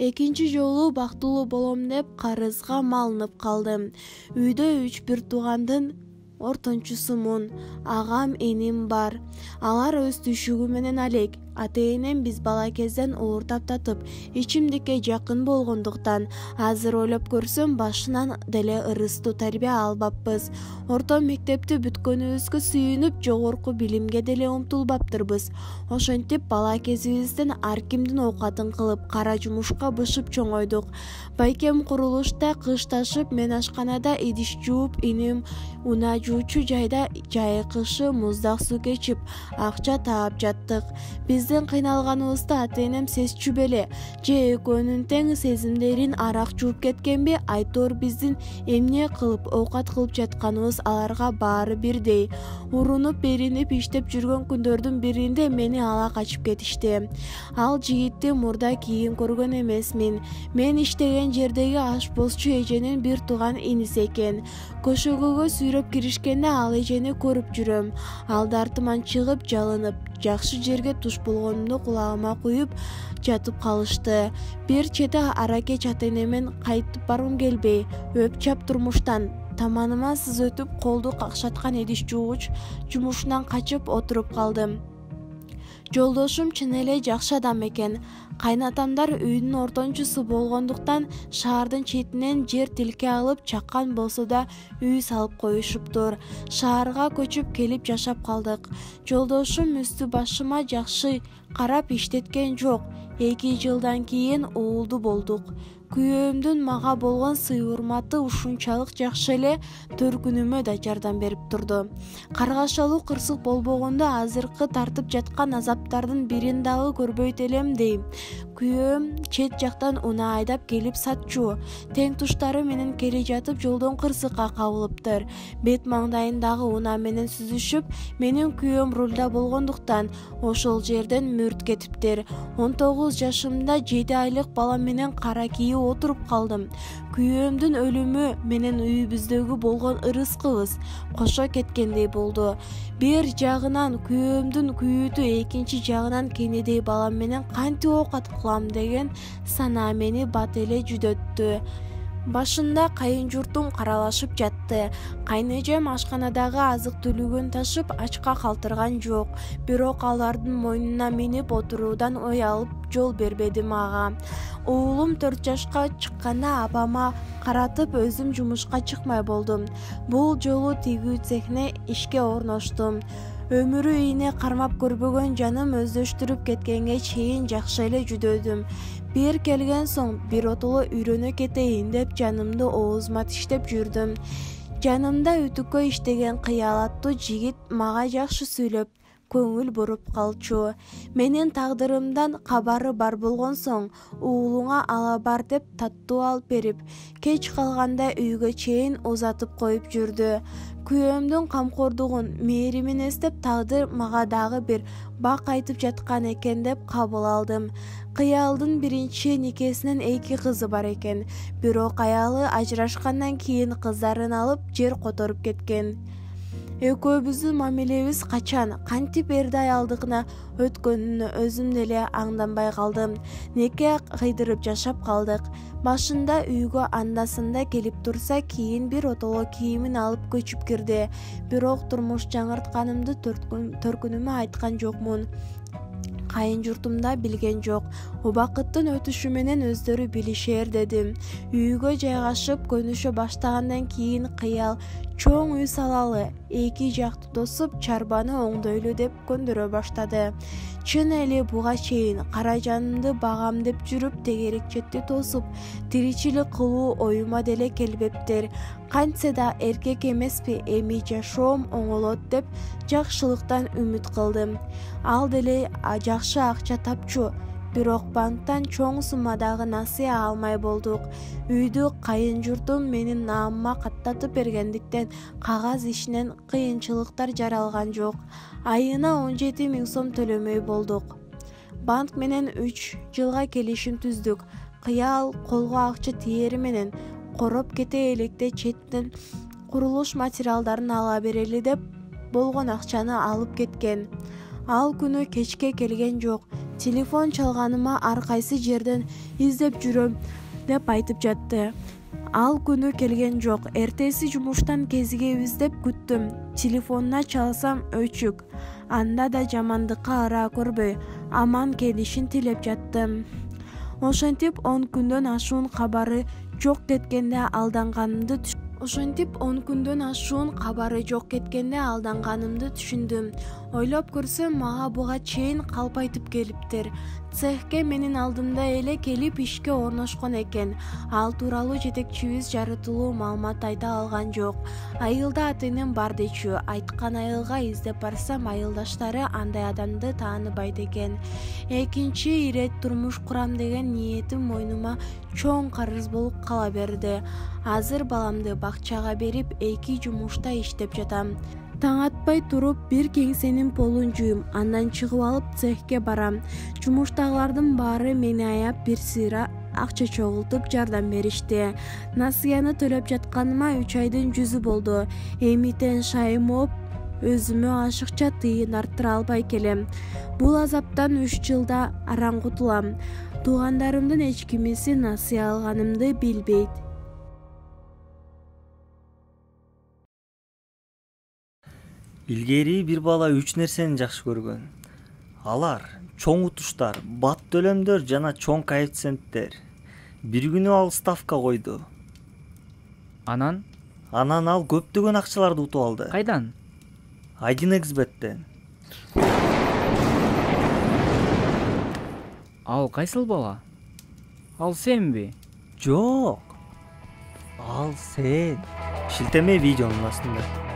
Экинчи жолу бактылуу болом деп карызга малынып калдым. Үйдө 3-1 туугандын ортончусумун. Агам, эним бар. Алар өз түшүгү менен алек. Ата-энем биз бала кезден ууртап татып, ичимдикке жакын болгондуктан, азыр ойлоп көрсөм башынан деле ырыстуу тарбия албаппыз. Орто мектепти бүткөнүбүзгө сүйүнүп, жогорку билимге деле умтулбаптырбыз. Ошентип бала кезибизден ар кимдин оокатын кылып, кара жумушка бышып чоңойдук. Байкем курулушта кышташып, мен ашканада идиш жууп, иним унаа жуучу жайда жай кышы муздак суу кечип, акча таап жаттык. Биздин кыйналганыбызды ата-энем сезчү беле? Же экөөнүн тең сезимдерин арак жууп кеткенби? Айтор биздин эмне кылып, оокат кылып жатканыбыз аларга баары бирдей. Урунуп, беринип иштеп жүргөн күндөрдүн биринде мени ала качып кетишти. Ал жигитти мурда кийин көргөн эмесмин. Мен иштеген жердеги ашпозчу эженин бир тууган иниси экен. Көшөгөгө сүйрөп киришкенде ал эжени көрүп жүрөм. Ал дартыман чыгып, жалынып, жакшы жерге туш болгонумду кулагыма куюп жатып калышты. Бир чети аракеч ата-энемен кайтып баргым келбей, өп-чап турмуштан таманыма сыз өтүп, колду какшаткан идиш жуугуч жумушунан качып отуруп калдым. Жолдошум чын эле жакшы адам экен. Кайнатамдар үйдүн ортончусу болгондуктан шаардын четинен жер тилке алып, чаккан болсо да үй салып коюшуптур. Шаарга көчүп келип жашап калдык. Жолдошум үстү башыма жакшы карап иштеткен жок. 2 жылдан кийин уулду болдук. Күйөөмдүн мага болгон сый-урматы ушунчалык жакшы эле, төркүнүмө да жардам берип турду. Каргашалуу кырсык болбогондо азыркы тартып жаткан азаптардын бирин дагы көрбөйт элем дейм. Күйөөм чет жактан унаа айдап келип сатчу. Тең туштары менен келе жатып жолдон кырсыкка кабылыптыр. Бет маңдайындагы унаа менен сүзүшүп, менин күйөөм рулда болгондуктан ошол жерден мүрт кетиптир. 19 жашымда 7 айлык балам менен кара кийип отуруп калдым. Күйөөмдүн өлүмү менен үйүбүздөгү болгон ырыскыбыз кошо кеткендей болду. Бир жагынан күйөөмдүн күйүүтү, экинчи жагынан кенедей балам менен кантип оокат кылам деген санаа мени бат эле жүдөттү. Башында кайын журтум каралашып жатты. Кайнэжем ашканадагы азык-түлүгүн ташып, ачка калтырган жок. Бирок алардын мойнуна минип отуруудан ой алып жол бербеди мага. Уулум 4 жашка чыкканда апама каратып өзүм жумушка чыкмай болдум. Бул жолу тигүү цехине ишке орноштум. Өмүрү ийне кармап көрбөгөн жаным өздөштүрүп кеткенге чейин жакшы эле жүдөдүм. Бир келген соң бир отоло үйрөнө кетейин деп жанымды оозума тиштеп жүрдүм. Жанымда үтүккө иштеген кыялаттуу жигит мага жакшы сүйлөп, көңүл буруп калчу. Менин тагдырымдан кабары бар болгон соң, уулуңа ала бар деп таттуу алып берип, кеч калганда үйгө чейин узатып коюп жүрдү. Күйөөмдүн камкордугун, мээримин эстеп, тагдыр мага дагы бир бак айтып жаткан экен деп кабыл алдым. Кыялдын биринчи никесинен 2 кызы бар экен. Бирок аялы ажырашкандан кийин кыздарын алып жер которуп кеткен. Экөөбүздүн мамилебиз качан, кантип эрди аялдыгына өткөнүнө өзүм деле аңданбай калдым. Неке кыйдырып жашап калдык. Башында үйгө анда-санда келип турса, кийин бир отоло кийимин алып көчүп кирди. Бирок турмуш жаңыртканымды төркүнүмө айткан жокмун. Кайын журтумда билген жок. Убакыттын өтүшү менен өздөрү билишер дедим. Үйгө жайгашып көнүшө баштагандан кийин кыял чоң үй салалы, 2 жакты тосуп, чарбаны оңдойлу деп көндүрө баштады. Чын эле буга чейин каражанымды багам деп жүрүп, тегерекчетти тосуп, тиричилик кылуу оюма деле келбептир. Кантсе да эркек эмеспи, эми жашоом оңолот деп жакшылыктан үмүт кылдым. Ал деле жакшы акча тапчу. Бирок банктан чоң суммадагы насыя алмай болдук. Үйдү кайын журтум менин наамыма каттатып бергендиктен кагаз ишинен кыйынчылыктар жаралган жок. Айына 17 000 сом төлөмөй болдук. Банк менен 3 жылга келишим түздүк. Кыял колго акча тиери менен короп кете электе четтен курулуш материалдарын ала берели деп болгон акчаны алып кеткен. Ал күнү кечке келген жок. Телефон чалганыма ар кайсы жерден издеп жүрөм деп айтып жатты. Ал күнү келген жок. Эртеси жумуштан кезигебиз деп күттүм. Телефонуна чалсам өчүк. Анда да жамандыкка ара көрбөй, аман келишин тилеп жаттым. Ошентип 10 күндөн ашуун кабары жок кеткенде алданганымды түшүндүм. Ойлоп көрсөм, мага буга чейин калп айтып келиптир. Цехке менин алдымда эле келип ишке орношкон экен. Ал тууралуу жетекчибиз жарытылуу маалымат айта алган жок. Айылда ата-энем бар дечү. Айткан айылга издеп барсам, айылдаштары андай адамды тааныбайт экен. Экинчи ирет турмуш курам деген ниетим мойнума чоң карыз болуп кала берди. Азыр баламды бакчага берип, 2 жумушта иштеп жатам. Таң атпай туруп бир кеңсенин полун жуйм, андан чыгып алып цехке барам. Жумуштагылардын баары мени аяп бир сыйра акча чогултуп жардам беришти. Насыяны төлөп жатканыма 3 айдын жүзү болду. Эмитен шайымоп, өзүмө ашыкча тыйын арттыра албай келем. Бул азаптан 3 жылда араң кутулам. Туугандарымдын эч кимиси насыя алганымды билбейт. Илгери бир бала 3 нерсени жакшы көргөн. Алар чоң утуштар, бат төлөмдөр жана чоң коэффициенттер. Бир күнү ал ставка койду. Анан Ал көптөгөн акчаларды утуп алды. кайдан? Айдинэксбеттен. Ал кайсыл бала? Ал сенби? Жок. Ал сен. Шилтеме видеонун астында.